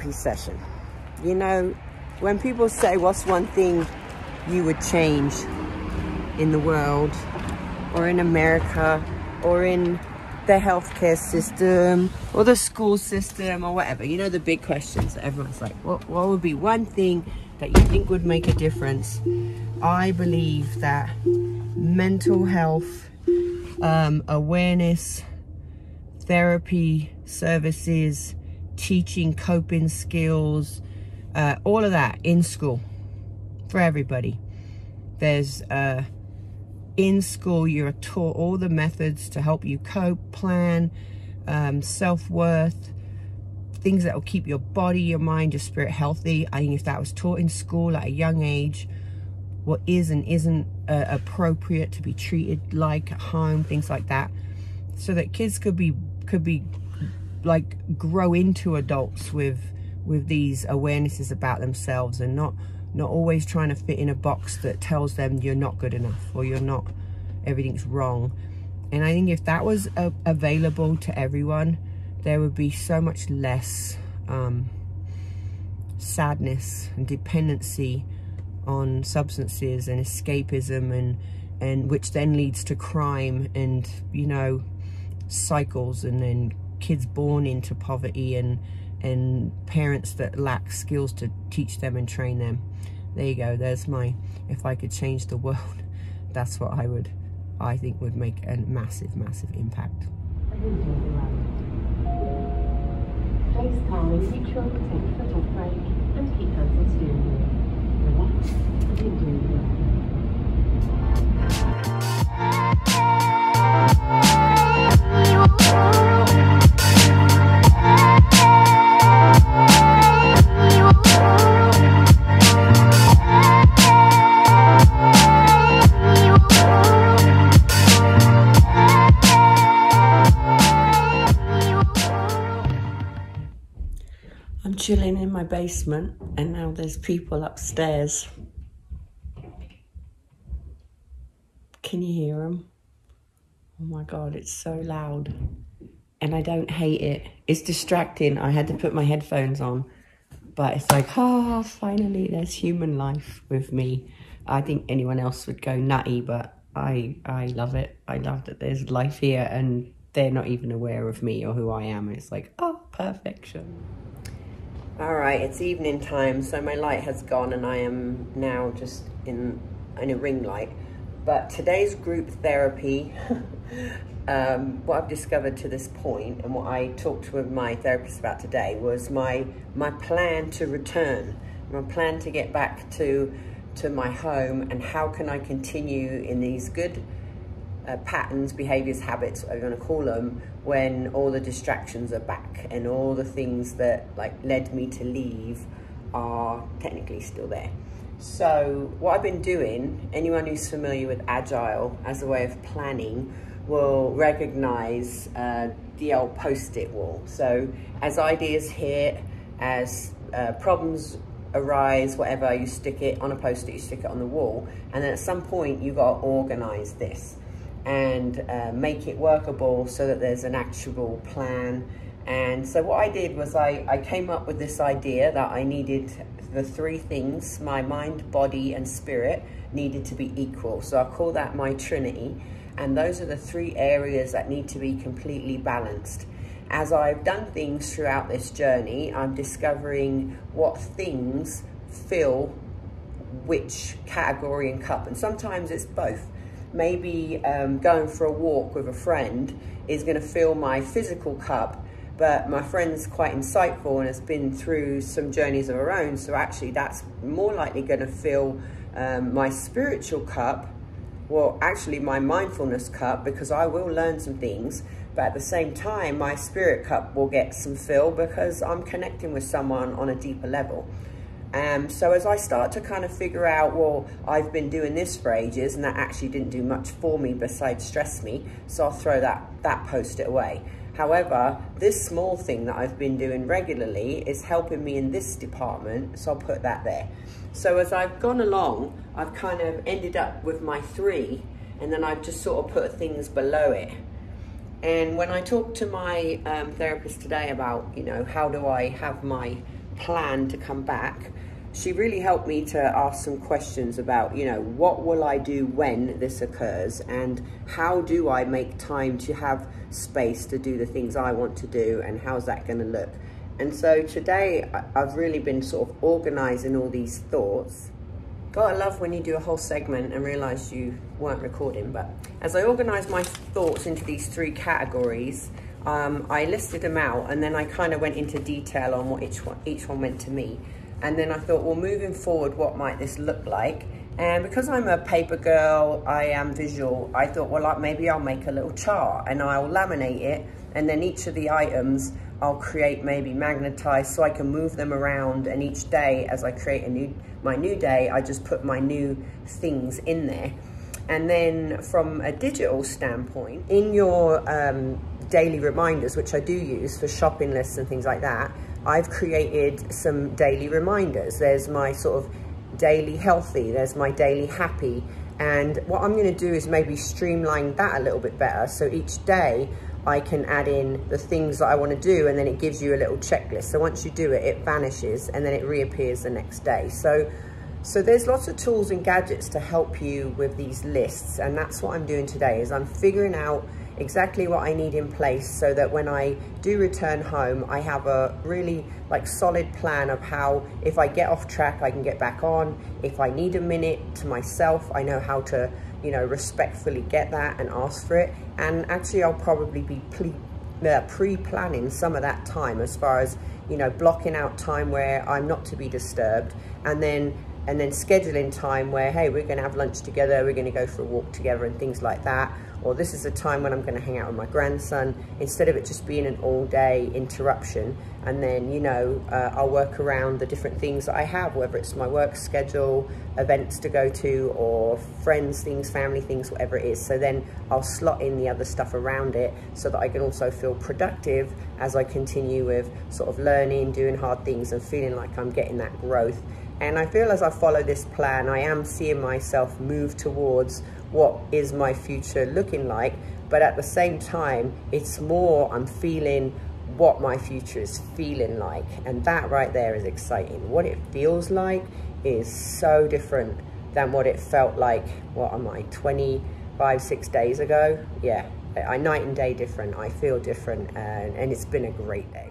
therapy session. You know, when people say, what's one thing you would change in the world or in America or in the healthcare system or the school system or whatever, you know, the big questions that everyone's like, what would be one thing that you think would make a difference? I believe that mental health, awareness, therapy services, teaching coping skills, all of that in school for everybody. There's in school you're taught all the methods to help you cope, plan, self-worth, things that will keep your body, your mind, your spirit healthy. I think if that was taught in school at a young age, what is and isn't appropriate to be treated like at home, things like that, so that kids could be like grow into adults with these awarenesses about themselves, and not always trying to fit in a box that tells them you're not good enough or you're not, everything's wrong. And I think if that was available to everyone, there would be so much less sadness and dependency on substances and escapism, and which then leads to crime and, you know, cycles, and then kids born into poverty and parents that lack skills to teach them and train them. There you go. There's my, if I could change the world, that's what I think would make a massive, massive impact. Place calmly, neutral, take foot off brake, and keep hands on steering wheel. Relax and enjoy the ride. I'm chilling in my basement, and now there's people upstairs. Can you hear them? Oh my God, it's so loud. And I don't hate it. It's distracting. I had to put my headphones on. But it's like, oh, finally there's human life with me. I think anyone else would go nutty, but I love it. I love that there's life here and they're not even aware of me or who I am. It's like, oh, perfection. All right, it's evening time, so my light has gone and I am now just in a ring light. But today's group therapy, what I've discovered to this point and what I talked with my therapist about today was my plan to return, my plan to get back to my home, and how can I continue in these good patterns, behaviors, habits, whatever you want to call them, when all the distractions are back and all the things that like led me to leave are technically still there. So what I've been doing, anyone who's familiar with Agile as a way of planning will recognize the old post-it wall. So as ideas hit, as problems arise, whatever, you stick it on a post-it, you stick it on the wall, and then at some point you got to organize this and make it workable so that there's an actual plan. And so what I did was I came up with this idea that I needed the three things, my mind, body, and spirit, needed to be equal. So I call that my Trinity. And those are the three areas that need to be completely balanced. As I've done things throughout this journey, I'm discovering what things fill which category and cup. And sometimes it's both. Maybe going for a walk with a friend is going to fill my physical cup, but my friend's quite insightful and has been through some journeys of her own. So actually that's more likely going to fill my spiritual cup, well, actually my mindfulness cup, because I will learn some things, but at the same time, my spirit cup will get some fill because I'm connecting with someone on a deeper level. So as I start to kind of figure out, well, I've been doing this for ages and that actually didn't do much for me besides stress me, so I'll throw that post-it away. However, this small thing that I've been doing regularly is helping me in this department, so I'll put that there. So as I've gone along, I've kind of ended up with my three, and then I've just sort of put things below it. And when I talked to my therapist today about, you know, how do I have my plan to come back, she really helped me to ask some questions about, you know, what will I do when this occurs, and how do I make time to have space to do the things I want to do, and how's that going to look? And so today I've really been sort of organizing all these thoughts. God, I love when you do a whole segment and realize you weren't recording, but as I organized my thoughts into these 3 categories, I listed them out, and then I kind of went into detail on what each one meant to me. And then I thought, well, moving forward, what might this look like? And because I'm a paper girl, I am visual, I thought, well, maybe I'll make a little chart and I'll laminate it. And then each of the items I'll create maybe magnetized so I can move them around. And each day as I create my new day, I just put my new things in there. And then from a digital standpoint, in your daily reminders, which I do use for shopping lists and things like that, I've created some daily reminders. There's my sort of daily healthy, there's my daily happy. And what I'm gonna do is maybe streamline that a little bit better. So each day I can add in the things that I wanna do, and then it gives you a little checklist. So once you do it, it vanishes and then it reappears the next day. So there's lots of tools and gadgets to help you with these lists. And that's what I'm doing today, is I'm figuring out exactly what I need in place so that when I do return home, I have a really solid plan of how, if I get off track, I can get back on. If I need a minute to myself, I know how to, you know, respectfully get that and ask for it. And actually I'll probably be pre-planning some of that time, as far as, you know, blocking out time where I'm not to be disturbed, and then scheduling time where, hey, we're gonna have lunch together, we're gonna go for a walk together and things like that. Or this is a time when I'm gonna hang out with my grandson, instead of it just being an all day interruption. And then, you know, I'll work around the different things that I have, whether it's my work schedule, events to go to, or friends things, family things, whatever it is. So then I'll slot in the other stuff around it so that I can also feel productive as I continue with sort of learning, doing hard things, and feeling like I'm getting that growth. And I feel as I follow this plan, I am seeing myself move towards what is my future looking like. But at the same time, it's more, I'm feeling what my future is feeling like. And that right there is exciting. What it feels like is so different than what it felt like, what am I, 6 days ago? Yeah, night and day different. I feel different, and it's been a great day.